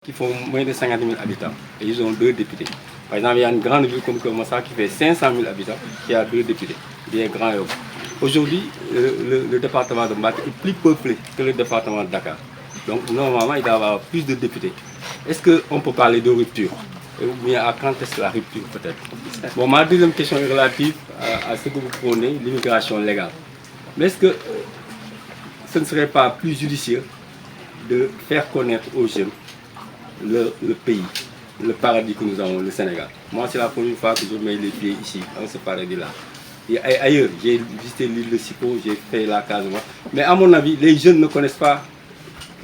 qui font moins de 50 000 habitants et ils ont 2 députés. Par exemple, il y a une grande ville comme Kermassar qui fait 500 000 habitants qui a 2 députés, bien Grand Yoff. Aujourd'hui, le département de Mbacké est plus peuplé que le département de Dakar. Donc normalement, il doit y avoir plus de députés. Est-ce qu'on peut parler de rupture? Ou bien à quand est-ce la rupture peut-être? Bon, ma deuxième question est relative à ce que vous prônez, l'immigration légale. Mais est-ce que ce ne serait pas plus judicieux de faire connaître aux jeunes le pays, le paradis que nous avons, le Sénégal? Moi, c'est la première fois que je mets les pieds ici, dans ce paradis-là. Et ailleurs, j'ai visité l'île de Sipo, j'ai fait la Casamance. Mais à mon avis, les jeunes ne connaissent pas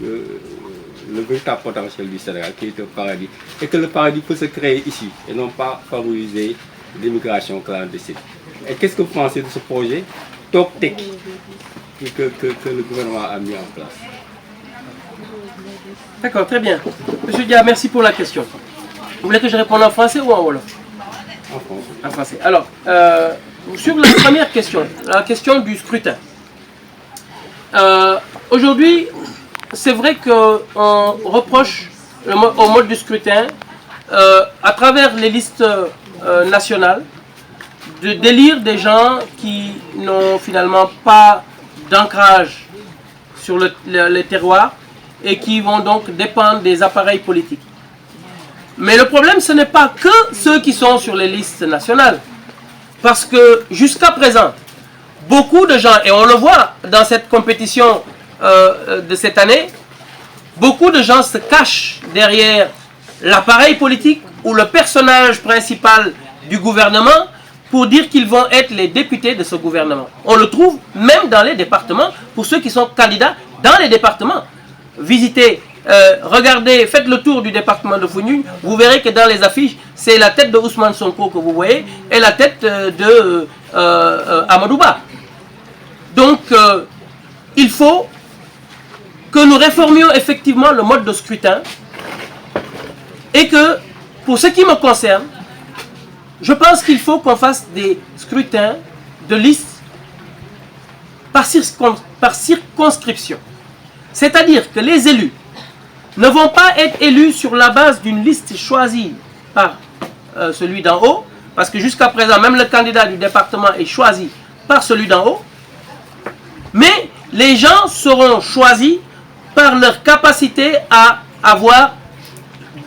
le véritable potentiel du Sénégal, qui est un paradis. Et que le paradis peut se créer ici, et non pas favoriser l'immigration clandestine. Et qu'est-ce que vous pensez de ce projet Top Tech que le gouvernement a mis en place? D'accord, très bien. Monsieur Dia, merci pour la question. Vous voulez que je réponde en français ou en wolof? En français. En français. Alors, sur la première question, la question du scrutin. Aujourd'hui, c'est vrai qu'on reproche au mode du scrutin, à travers les listes nationales, de d'élire des gens qui n'ont finalement pas d'ancrage sur le terroir et qui vont donc dépendre des appareils politiques. Mais le problème, ce n'est pas que ceux qui sont sur les listes nationales. Parce que jusqu'à présent, beaucoup de gens, et on le voit dans cette compétition de cette année, beaucoup de gens se cachent derrière l'appareil politique ou le personnage principal du gouvernement pour dire qu'ils vont être les députés de ce gouvernement. On le trouve même dans les départements, pour ceux qui sont candidats dans les départements. Visitez, regardez, faites le tour du département de Foundiougne, vous verrez que dans les affiches, c'est la tête de Ousmane Sonko que vous voyez et la tête de Amadou Ba. Donc, il faut que nous réformions effectivement le mode de scrutin et que, pour ce qui me concerne, je pense qu'il faut qu'on fasse des scrutins de liste par circonscription. C'est-à-dire que les élus ne vont pas être élus sur la base d'une liste choisie par celui d'en haut, parce que jusqu'à présent, même le candidat du département est choisi par celui d'en haut, mais les gens seront choisis par leur capacité à avoir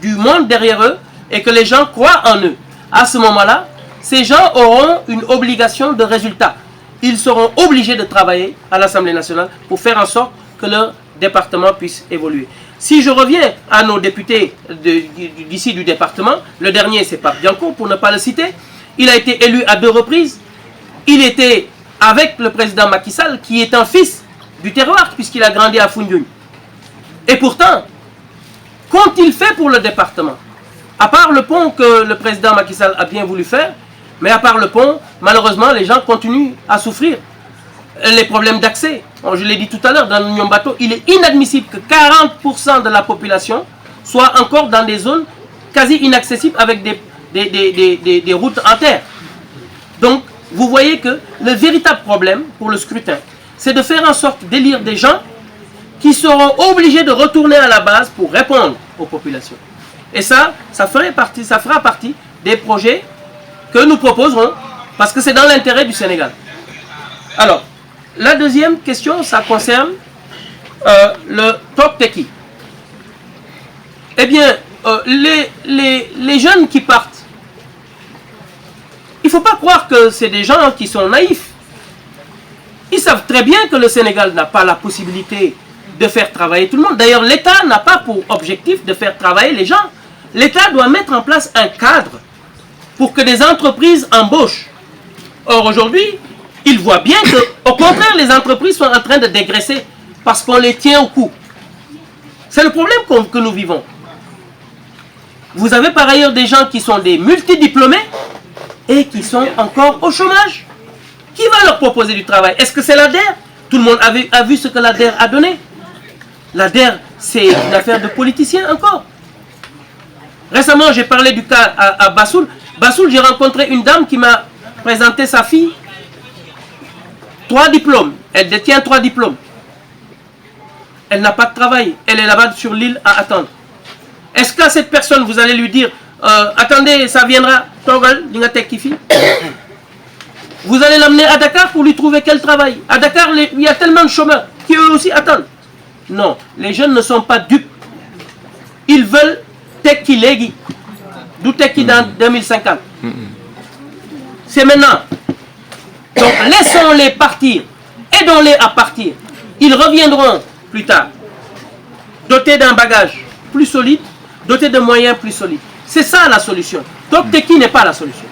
du monde derrière eux et que les gens croient en eux. À ce moment-là, ces gens auront une obligation de résultat. Ils seront obligés de travailler à l'Assemblée nationale pour faire en sorte que leur département puisse évoluer. Si je reviens à nos députés d'ici du département, le dernier c'est Pape Bianco, pour ne pas le citer, il a été élu à 2 reprises. Il était avec le président Macky Sall, qui est un fils du terroir, puisqu'il a grandi à Foundiougne. Et pourtant, qu'ont-ils fait pour le département? À part le pont que le président Macky Sall a bien voulu faire, mais à part le pont, malheureusement, les gens continuent à souffrir. Les problèmes d'accès, je l'ai dit tout à l'heure, dans l'Union Bateau, il est inadmissible que 40% de la population soit encore dans des zones quasi inaccessibles avec des routes en terre. Donc, vous voyez que le véritable problème pour le scrutin, c'est de faire en sorte d'élire des gens qui seront obligés de retourner à la base pour répondre aux populations. Et ça fera partie des projets que nous proposerons, parce que c'est dans l'intérêt du Sénégal. Alors, la deuxième question, ça concerne le Top Teki. Eh bien, les jeunes qui partent, il ne faut pas croire que c'est des gens qui sont naïfs. Ils savent très bien que le Sénégal n'a pas la possibilité de faire travailler tout le monde. D'ailleurs, l'État n'a pas pour objectif de faire travailler les gens. L'État doit mettre en place un cadre pour que des entreprises embauchent. Or, aujourd'hui, ils voient bien que, au contraire, les entreprises sont en train de dégraisser parce qu'on les tient au cou. C'est le problème que nous vivons. Vous avez par ailleurs des gens qui sont des multidiplômés et qui sont encore au chômage. Qui va leur proposer du travail? Est-ce que c'est l'ADER? Tout le monde a vu ce que l'ADER a donné. L'ADER, c'est une affaire de politiciens encore. Récemment, j'ai parlé du cas à Bassoul. Bassoul, j'ai rencontré une dame qui m'a présenté sa fille. 3 diplômes. Elle détient 3 diplômes. Elle n'a pas de travail. Elle est là-bas sur l'île à attendre. Est-ce qu'à cette personne, vous allez lui dire, attendez, ça viendra, Togal, Kifi? Vous allez l'amener à Dakar pour lui trouver quel travail? À Dakar, il y a tellement de chômeurs qui eux aussi attendent. Non, les jeunes ne sont pas dupes. Ils veulent Teki Legi. D'où Teki dans 2050. C'est maintenant. Donc laissons-les partir. Aidons-les à partir. Ils reviendront plus tard. Dotés d'un bagage plus solide, dotés de moyens plus solides. C'est ça la solution. Donc Teki n'est pas la solution.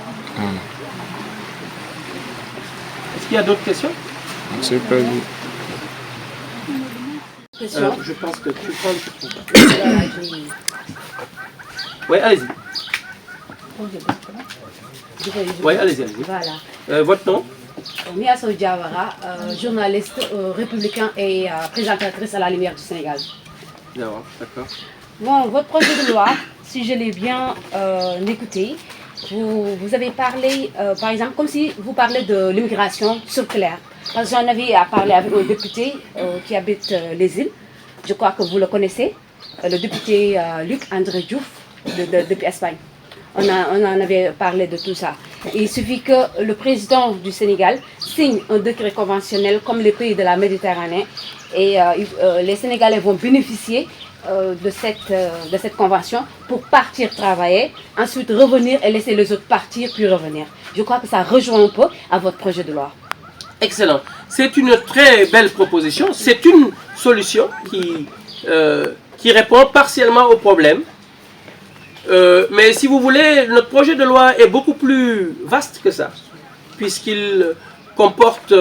Est-ce qu'il y a d'autres questions? C'est pas lui. Je pense que tu prends Oui, allez-y. Oui, allez-y. Voilà. Votre nom? Mia Sow Diawara, journaliste républicain et présentatrice à la Lumière du Sénégal. D'accord. Bon, votre projet de loi, si je l'ai bien écouté, vous avez parlé, par exemple, comme si vous parlez de l'immigration circulaire. Parce que j'en avais à parler avec un député qui habite les îles. Je crois que vous le connaissez, le député Luc André Diouf depuis Espagne. On en avait parlé de tout ça. Et il suffit que le président du Sénégal signe un décret conventionnel comme les pays de la Méditerranée et les Sénégalais vont bénéficier de cette convention pour partir travailler, ensuite revenir et laisser les autres partir puis revenir. Je crois que ça rejoint un peu à votre projet de loi. Excellent. C'est une très belle proposition. C'est une solution qui répond partiellement au problème. Mais si vous voulez, notre projet de loi est beaucoup plus vaste que ça, puisqu'il comporte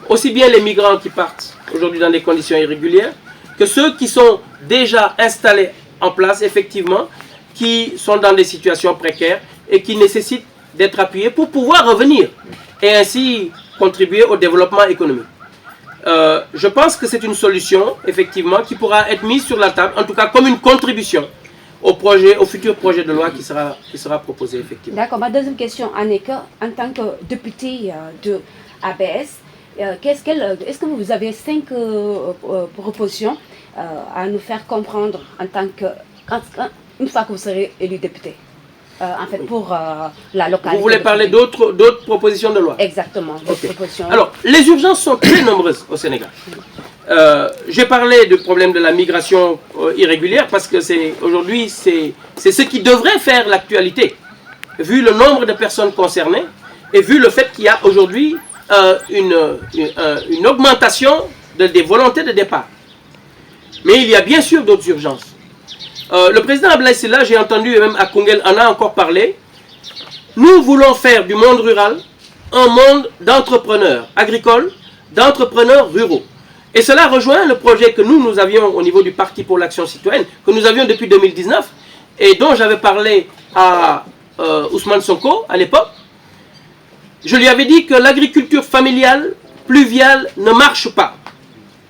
aussi bien les migrants qui partent aujourd'hui dans des conditions irrégulières, que ceux qui sont déjà installés en place, effectivement, qui sont dans des situations précaires et qui nécessitent d'être appuyés pour pouvoir revenir et ainsi contribuer au développement économique. Je pense que c'est une solution, effectivement, qui pourra être mise sur la table, en tout cas comme une contribution au futur projet de loi qui sera proposé, effectivement. D'accord. Ma deuxième question en est que, en tant que député de ABS, est-ce que vous avez 5 propositions à nous faire comprendre en tant que, une fois que vous serez élu député, en fait, pour la localité? Vous voulez parler d'autres propositions de loi? Exactement. Okay. Alors, les urgences sont très nombreuses au Sénégal. J'ai parlé du problème de la migration irrégulière parce que aujourd'hui, c'est ce qui devrait faire l'actualité, vu le nombre de personnes concernées et vu le fait qu'il y a aujourd'hui une augmentation des volontés de départ. Mais il y a bien sûr d'autres urgences. Le président Abdoulaye Sylla, j'ai entendu, et même à Koungheul en a encore parlé, nous voulons faire du monde rural un monde d'entrepreneurs agricoles, d'entrepreneurs ruraux. Et cela rejoint le projet que nous avions au niveau du Parti pour l'Action Citoyenne, que nous avions depuis 2019, et dont j'avais parlé à Ousmane Sonko à l'époque. Je lui avais dit que l'agriculture familiale, pluviale, ne marche pas.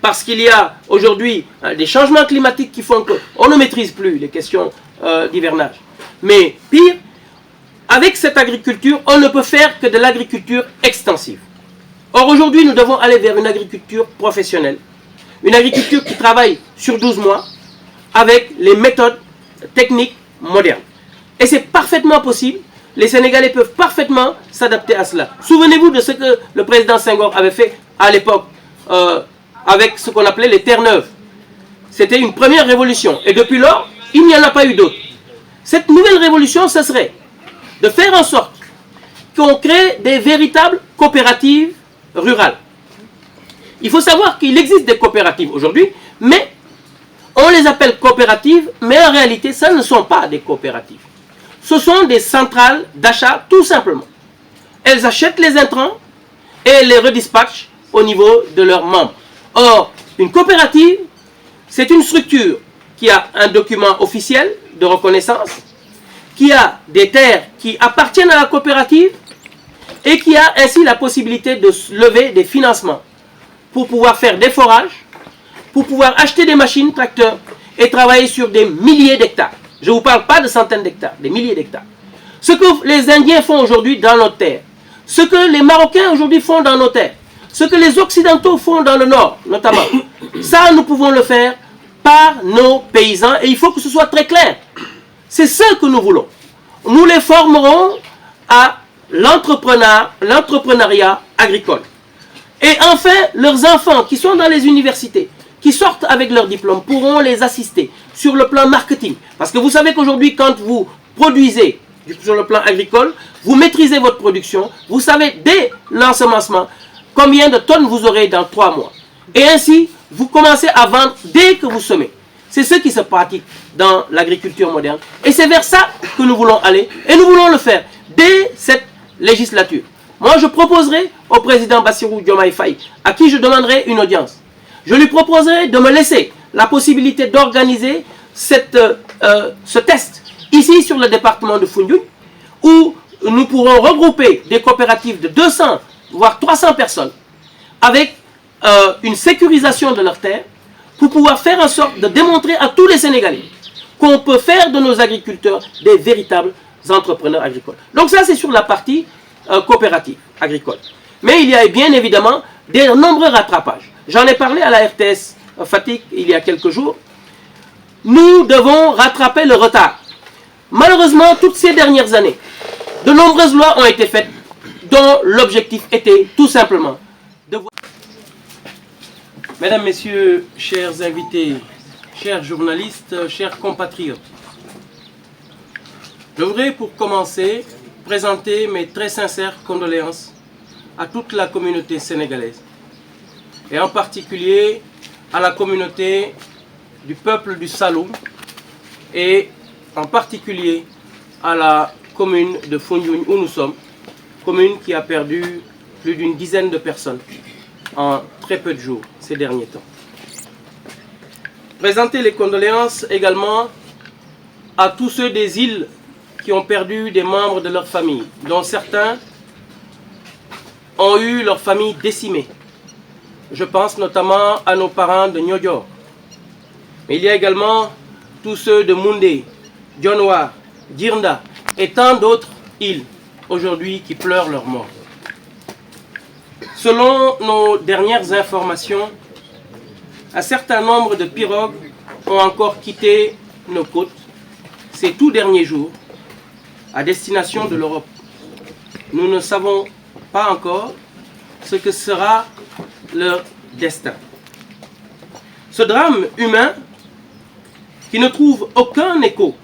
Parce qu'il y a aujourd'hui des changements climatiques qui font qu'on ne maîtrise plus les questions d'hivernage. Mais pire, avec cette agriculture, on ne peut faire que de l'agriculture extensive. Or aujourd'hui, nous devons aller vers une agriculture professionnelle. Une agriculture qui travaille sur 12 mois avec les méthodes techniques modernes. Et c'est parfaitement possible. Les Sénégalais peuvent parfaitement s'adapter à cela. Souvenez-vous de ce que le président Senghor avait fait à l'époque avec ce qu'on appelait les terres neuves. C'était une première révolution. Et depuis lors, il n'y en a pas eu d'autre. Cette nouvelle révolution, ce serait de faire en sorte qu'on crée des véritables coopératives rurales. Il faut savoir qu'il existe des coopératives aujourd'hui, mais on les appelle coopératives, mais en réalité, ce ne sont pas des coopératives. Ce sont des centrales d'achat, tout simplement. Elles achètent les intrants et les redispatchent au niveau de leurs membres. Or, une coopérative, c'est une structure qui a un document officiel de reconnaissance, qui a des terres qui appartiennent à la coopérative et qui a ainsi la possibilité de lever des financements pour pouvoir faire des forages, pour pouvoir acheter des machines, tracteurs et travailler sur des milliers d'hectares. Je ne vous parle pas de centaines d'hectares, des milliers d'hectares. Ce que les Indiens font aujourd'hui dans nos terres, ce que les Marocains aujourd'hui font dans nos terres, ce que les Occidentaux font dans le Nord, notamment, ça nous pouvons le faire par nos paysans et il faut que ce soit très clair. C'est ce que nous voulons. Nous les formerons à l'entrepreneuriat agricole. Et enfin, leurs enfants qui sont dans les universités, qui sortent avec leur diplôme, pourront les assister sur le plan marketing. Parce que vous savez qu'aujourd'hui, quand vous produisez sur le plan agricole, vous maîtrisez votre production, vous savez dès l'ensemencement combien de tonnes vous aurez dans 3 mois. Et ainsi, vous commencez à vendre dès que vous semez. C'est ce qui se pratique dans l'agriculture moderne. Et c'est vers ça que nous voulons aller. Et nous voulons le faire dès cette législature. Moi, je proposerai au président Bassirou Diomaye Faye, à qui je demanderai une audience, je lui proposerai de me laisser la possibilité d'organiser ce test ici sur le département de Foundiougne, où nous pourrons regrouper des coopératives de 200 voire 300 personnes avec une sécurisation de leurs terres pour pouvoir faire en sorte de démontrer à tous les Sénégalais qu'on peut faire de nos agriculteurs des véritables entrepreneurs agricoles. Donc ça, c'est sur la partie coopérative agricole. Mais il y a bien évidemment des nombreux rattrapages. J'en ai parlé à la RTS Fatick il y a quelques jours. Nous devons rattraper le retard. Malheureusement, toutes ces dernières années, de nombreuses lois ont été faites dont l'objectif était tout simplement de voir... Mesdames, Messieurs, chers invités, chers journalistes, chers compatriotes, je voudrais pour commencer présenter mes très sincères condoléances à toute la communauté sénégalaise et en particulier à la communauté du peuple du Saloum et en particulier à la commune de Foundiougne où nous sommes, commune qui a perdu plus d'une dizaine de personnes en très peu de jours ces derniers temps. Présenter les condoléances également à tous ceux des îles qui ont perdu des membres de leur famille, dont certains ont eu leur famille décimée. Je pense notamment à nos parents de Niodior. Mais il y a également tous ceux de Moundé, Dionewar, Djirnda et tant d'autres îles aujourd'hui qui pleurent leur mort. Selon nos dernières informations, un certain nombre de pirogues ont encore quitté nos côtes ces tout derniers jours à destination de l'Europe. Nous ne savons pas encore ce que sera leur destin. Ce drame humain qui ne trouve aucun écho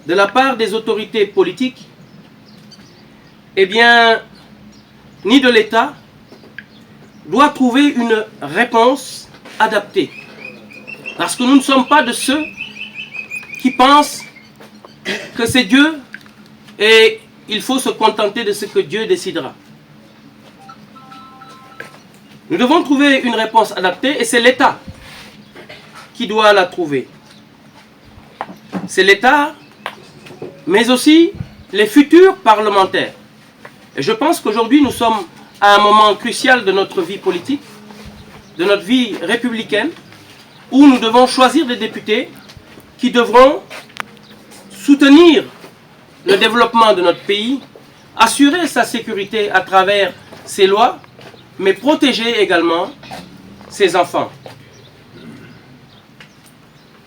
de la part des autorités politiques, eh bien, ni de l'État, doit trouver une réponse adaptée. Parce que nous ne sommes pas de ceux qui pensent que c'est Dieu et il faut se contenter de ce que Dieu décidera. Nous devons trouver une réponse adaptée et c'est l'État qui doit la trouver. C'est l'État, mais aussi les futurs parlementaires. Et je pense qu'aujourd'hui, nous sommes à un moment crucial de notre vie politique, de notre vie républicaine, où nous devons choisir des députés qui devront soutenir le développement de notre pays, assurer sa sécurité à travers ses lois, mais protéger également ses enfants.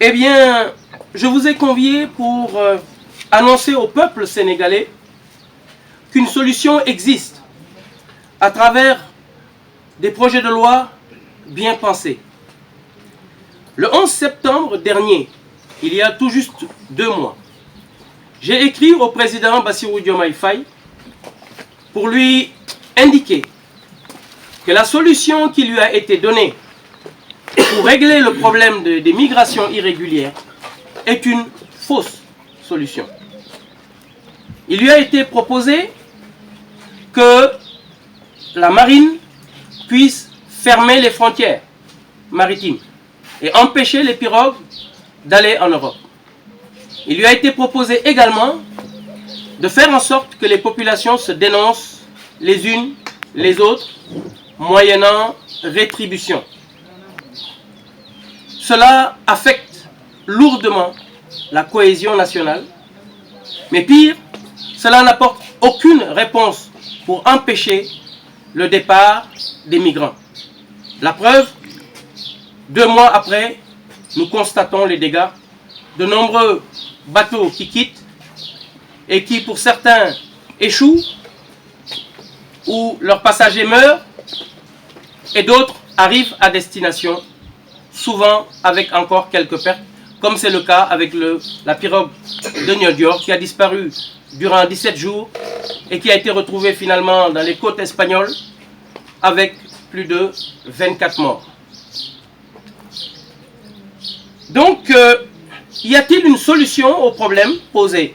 Eh bien, je vous ai convié pour annoncer au peuple sénégalais qu'une solution existe à travers des projets de loi bien pensés. Le 11 septembre dernier, il y a tout juste 2 mois, j'ai écrit au président Bassirou Diomaye Faye pour lui indiquer que la solution qui lui a été donnée pour régler le problème des migrations irrégulières est une fausse solution. Il lui a été proposé que la marine puisse fermer les frontières maritimes et empêcher les pirogues d'aller en Europe. Il lui a été proposé également de faire en sorte que les populations se dénoncent les unes les autres, moyennant rétribution. Cela affecte lourdement la cohésion nationale, mais pire, cela n'apporte aucune réponse pour empêcher le départ des migrants. La preuve, 2 mois après, nous constatons les dégâts. De nombreux bateaux qui quittent et qui pour certains échouent ou leurs passagers meurent et d'autres arrivent à destination, souvent avec encore quelques pertes, comme c'est le cas avec la pirogue de Niodior qui a disparu durant 17 jours et qui a été retrouvée finalement dans les côtes espagnoles avec plus de 24 morts. Donc, y a-t-il une solution au problème posé?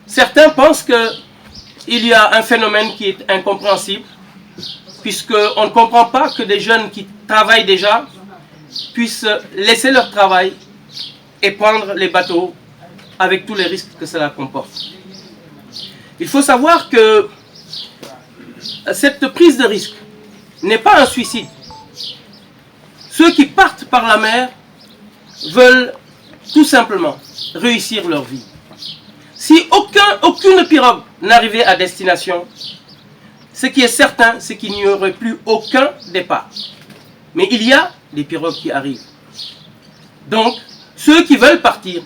Certains pensent qu'il y a un phénomène qui est incompréhensible, puisqu'on ne comprend pas que des jeunes qui travaillent déjà puissent laisser leur travail et prendre les bateaux avec tous les risques que cela comporte. Il faut savoir que cette prise de risque n'est pas un suicide. Ceux qui partent par la mer veulent tout simplement réussir leur vie. Si aucune pirogue n'arrivait à destination, ce qui est certain, c'est qu'il n'y aurait plus aucun départ. Mais il y a des pirogues qui arrivent. Donc, ceux qui veulent partir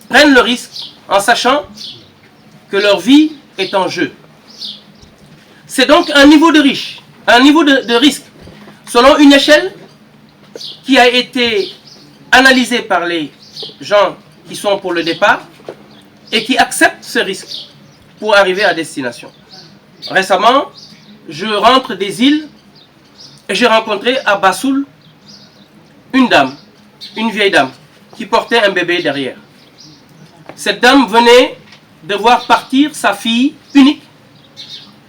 prennent le risque en sachant que leur vie est en jeu. C'est donc un niveau de risque, selon une échelle qui a été analysée par les gens qui sont pour le départ et qui acceptent ce risque pour arriver à destination. Récemment, je rentre des îles et j'ai rencontré à Bassoul une dame, une vieille dame, qui portait un bébé derrière. Cette dame venait de voir partir sa fille unique,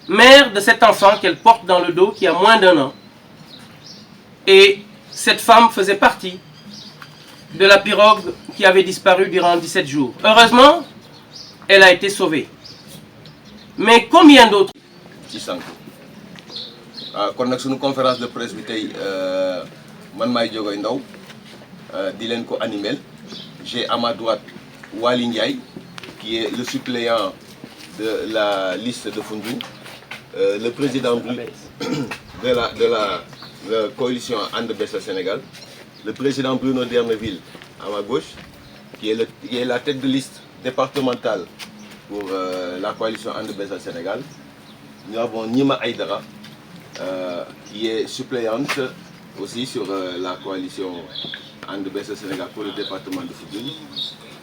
mère de cet enfant qu'elle porte dans le dos qui a moins d'1 an. Et cette femme faisait partie de la pirogue qui avait disparu durant 17 jours. Heureusement, elle a été sauvée. Mais combien d'autres? Kon nag suñu conférence de presse bi tey man maay Diogoy Ndaw di leen ko animel. J'ai à ma droite Waly Ndiaye qui est le suppléant de la liste de Foundiougne, le président de la coalition And Bessel Sénégal, le président Bruno Derneville à ma gauche qui est la tête de liste départementale pour la coalition And Bessel Sénégal. Nous avons Nima Aïdara qui est suppléante aussi sur la coalition And Bessel Sénégal pour le département de Foundiougne.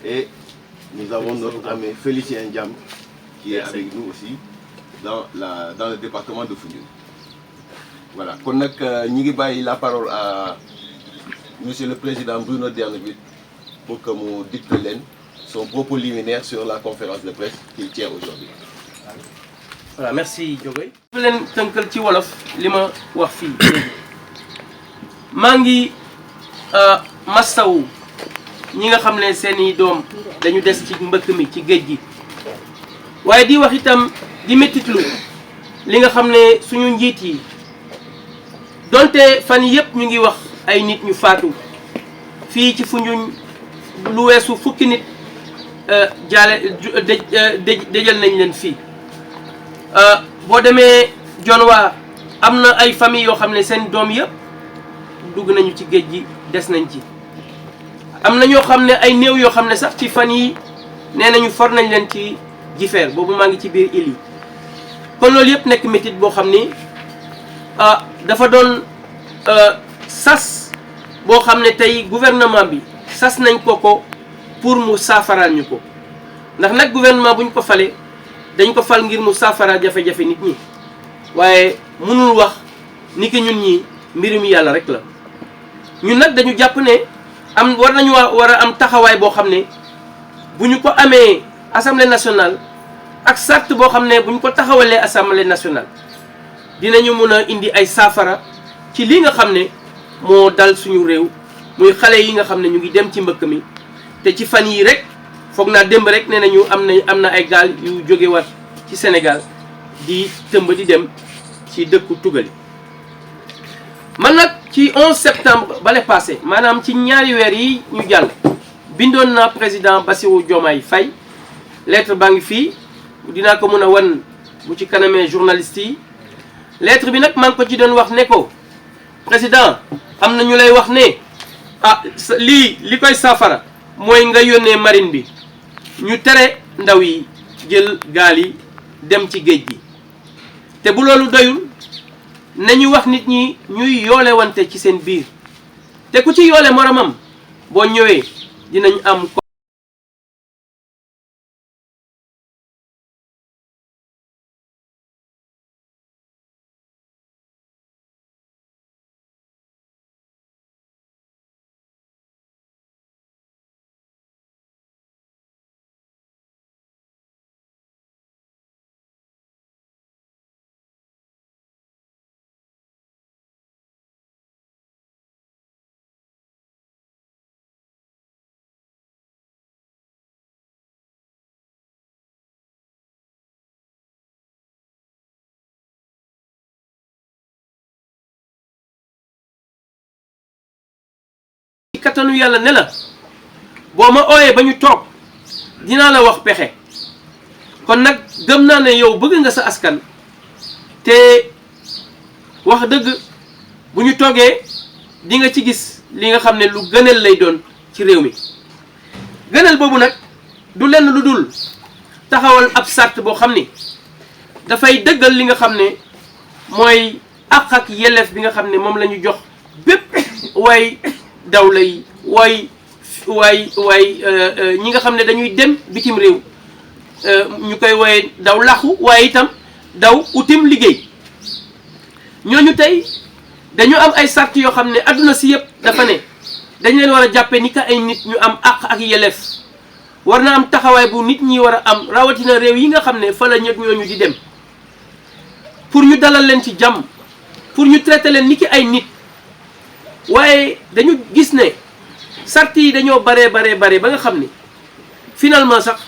Et nous avons notre ami Félicien Ndiam qui est avec nous aussi dans le département de Foundiougne. Voilà. Kon nag ñi ngi bàyyi la parole à monsieur le président Bruno Derneville pour que mu dicte leen son propos liminaire sur la conférence de presse qu'il tient aujourd'hui. Voilà, merci Diogoy. Je vais leen tënkal ci wolof li ma wax fii maa ngi mastawu ñi nga xam ne seeni doom dañu des ci mbëkk mi ci géej gi waaye di wax itam di mettitlu li nga xam ne suñu njiit yi donte fan yëpp ñu ngi wax ay nit ñu faatu fii ci Foundiougne lu weesu fukki nit dëjal nañ leen fii boo demee Dionewar am na ay famille yoo xam ne seen doom yëpp dugg nañu ci géej gi des nañ ci am na ñoo xam ne ay néew yoo xam ne sax ci fan yi nee nañu for nañ leen ci Jifeer boobu maa ngi ci biir île yi kon loolu yëpp nekk métit boo xam ni dafa doon sas boo xam ne tey gouvernement bi sas nañ ko pour mu saafaraal ñu ko ndax nag gouvernement bu ñu ko falee dañ ko fal ngir mu saafara jafe-jafe nit ñi waaye mënul wax ni ki ñun ñi mbirum yàlla rek la ñun nag dañu jàpp ne war a am taxawaay boo xam ne bu ñu ko amee assemblée nationale ak sart boo xam ne bu ñu ko taxawalee assemblée nationale dinañu mun a indi ay saafara ci li nga xam ne moo dal suñu réew muy xale yi nga xam ne ñu ngi dem ci mbëkk mi te ci fan yii rek foog naa démb rek nee nañu am na ay gaal yu jóge wat ci Sénégal di tëmb di dem ci dëkku tugal man nag ci 11 septembre bale passé maanaam ci ñaari weer yi ñu jàll bindoon naa président Bassirou Diomaye Faye lettre baa ngi fii dinaa ko mën a wan bu ci kanamee journaliste yi lettre bi nag maa ngi ko ci doon wax ne ko président am na ñu lay wax ne li koy saafara mooy nga yónnee marine bi ñu tere ndaw yi jël gaal yi dem ci géej gi te bu loolu doyul nañu wax nit ñi ñuy yoole wante ci seen biir te ku ci yoole moromam boo ñëwee dinañ am kattanu yàlla ne la boo ma ooyee ba ñu toog dinaa la wax pexe kon nag gëm naa ne yow bëgg nga sa askan te wax dëgg bu ñu toogee di nga ci gis li nga xam ne lu gënal lay doon ci réew mi gënal boobu nag du lenn lu dul taxawal ab sart boo xam ni dafay dëggal li nga xam ne mooy àq ak yelleef bi nga xam ne moom la ñu jox bépp waay daw lay waay ñi nga xam ne dañuy dem bitim réew ñu koy wooye daw laxu waaye itam daw utim liggéey ñooñu tey dañu am ay sart yoo xam ne adduna si yëpp dafa ne dañ leen war a jàppe ni ka ay nit ñu am àq ak yelleef war na am taxawaay bu nit ñi war a am rawatina réew yi nga xam ne fa la ñëpp ñooñu di dem pour ñu dalal leen ci jàmm pour ñu traité leen ni ki ay nit waaye dañu gis ne sart yi dañoo bare ba nga xam ne finalement sax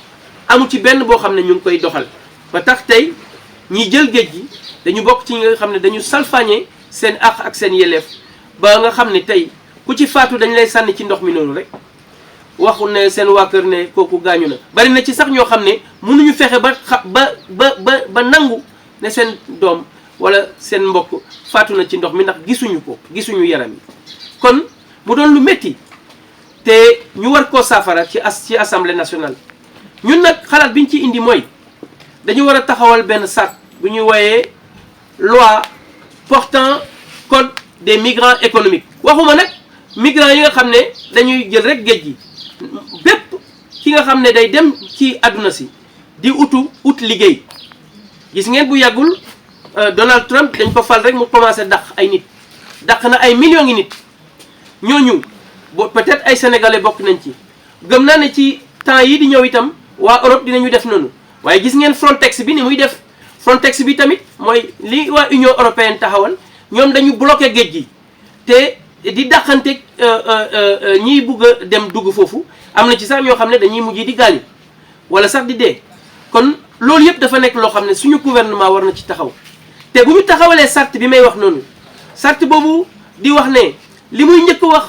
amu ci benn boo xam ne ñu ngi koy doxal ba tax tey ñiy jël géej gi dañu bokk ci ñi nga xam ne dañu salfaañe seen àq ak seen yelleef ba nga xam ne tey ku ci faatu dañ lay sànni ci ndox mi noonu rek waxu ne seen waa kër ne kooku gaañu na bari na ci sax ñoo xam ne mënuñu fexe ba nangu ne seen doom wala seen mbokk faatu na ci ndox mi ndax gisuñu yaram yi kon mu doon lu métti te ñu war koo saafara ci assemblée nationale ñun nag xalaat bi ñu ci indi mooy dañu war a taxawal benn sart bu ñuy wooyee loi portant code des migrants économiques waxuma nag migrants yi nga xam ne dañuy jël rek géej gi bépp ki nga xam ne day dem ci àdduna si di ut liggéey gis ngeen bu yàggul Donald Trump dañ ko fal rek mu commencé dàq ay nit dàq na ay millions ngi nit ñooñu peut-être ay sénégalais bokk nañ ci gëm naa ne ci temps yi di ñëw itam waa Europe dinañu def noonu waaye gis ngeen Frontex bi ni muy def Frontex bi tamit mooy li waa Union européenne taxawal ñoom dañu bloqué géej gi te di dàqante ñiy bugg a dem dugg foofu am na ci sax ñoo xam ne dañuy mujj di gaañu wala sax di dee kon loolu yëpp dafa nekk loo xam ne suñu gouvernement war na ci taxaw te bu ñu taxawalee sart bi may wax noonu sart boobu di wax ne li muy njëkk wax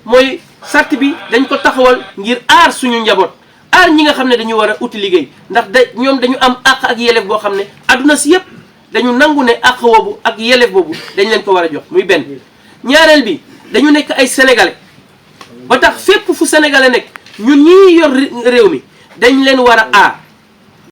mooy sart bi dañ ko taxawal ngir aar suñu njaboot aar ñi nga xam ne dañu war a uti liggéey ndax ñoom dañu am àq ak yelleef boo xam ne adduna si yëpp dañu nangu ne àq boobu ak yelleef boobu dañ leen ko war a jox muy benn ñaareel bi dañu nekk ay sénégalais ba tax fépp fu sénégalais nekk ñun ñi yor réew mi dañ leen war a aar